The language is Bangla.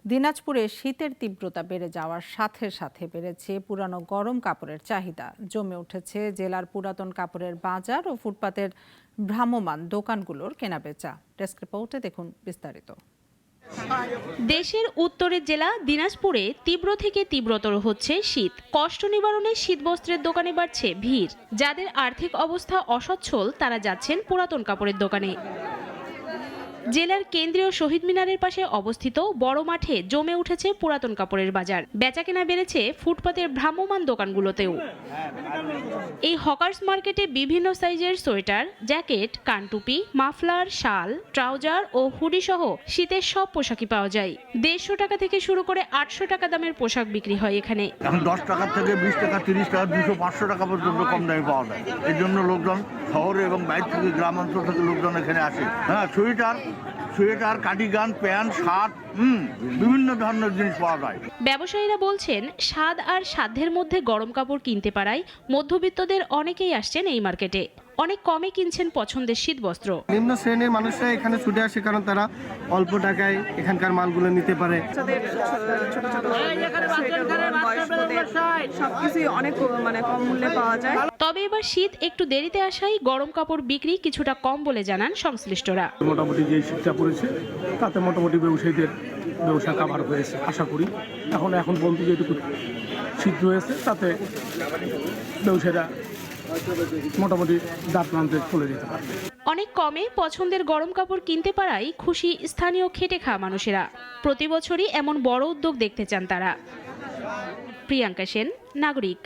দিনাজপুরে শীতের তীব্রতা বেড়ে যাওয়ার সাথে সাথে বেড়েছে পুরানো গরম কাপড়ের চাহিদা। জমে উঠেছে জেলার পুরাতন কাপড়ের বাজার ও ফুটপাতের ভ্রাম্যমাণ দোকানগুলোর কেনাবেচা। ডেস্ক রিপোর্টে দেখুন বিস্তারিত। দেশের উত্তরের জেলা দিনাজপুরে তীব্র থেকে তীব্রতর হচ্ছে শীত। কষ্ট নিবারণে শীতবস্ত্রের দোকানে বাড়ছে ভিড়। যাদের আর্থিক অবস্থা অসচ্ছল তারা যাচ্ছেন পুরাতন কাপড়ের দোকানে। জেলার কেন্দ্রীয় শহীদ মিনারের পাশে অবস্থিত বড় মাঠে জমে উঠেছে পুরাতন কাপড়ের বাজার। বেচাকেনা বেড়েছে ফুটপাতের ভ্রাম্যমাণ দোকানগুলোতেও। এই হকার্স মার্কেটে বিভিন্ন সাইজের সোয়েটার, জ্যাকেট, কানটুপি, মাফলার, শাল, ট্রাউজার ও হুডি সহ শীতের সব পোশাকই পাওয়া যায়। 150 টাকা থেকে শুরু করে 800 টাকা দামের পোশাক বিক্রি হয় এখানে। এখন 10 টাকা থেকে 20 টাকা, 30 টাকা, 200, 500 টাকা পর্যন্ত কম দামে পাওয়া যায়। এই জন্য লোকজন শহরে এবং বাইরে থেকে গ্রামাঞ্চল থেকে লোকজন এখানে আসে। হ্যাঁ, সোয়েটার, কার্ডিগান, প্যান্ট, শার্ট, বিভিন্ন ধরনের জিনিস পাওয়া যায়। ব্যবসায়ীরা বলছেন, স্বাদ আর সাধ্যের মধ্যে গরম কাপড় কিনতে পারায় মধ্যবিত্তদের অনেকেই আসছেন এই মার্কেটে। অনেক কমে কিনছেন পছন্দের শীতবস্ত্র। নিম্ন শ্রেণীর মানুষরা এখানে ছুটে আসে কারণ তারা অল্প টাকায় এখানকার মালগুলো নিতে পারে। সবকিছুই অনেক কম মূল্যে পাওয়া যায়। তবে এবার শীত একটু দেরিতে আসায় গরম কাপড় বিক্রি কিছুটা কম বলে জানান সংশ্লিষ্টরা। মোটামুটি যে শীতটা পড়েছে তাতে মোটামুটি ব্যবসায়ীদের ব্যবসা কাভার হয়েছে আশা করি। এখন পর্যন্ত যেটুকু শীত রয়েছে তাতে ব্যবসায়ীরা মোটামুটি দাঁত প্রান্তে চলে যেতে পারবে। অনেক কমে পছন্দের গরম কাপড় কিনতে পারায় খুশি স্থানীয় খেটে খাওয়া মানুষেরা। প্রতি বছরই এমন বড় উদ্যোগ দেখতে চান তারা। প্রিয়াঙ্কা সেন, নাগরিক।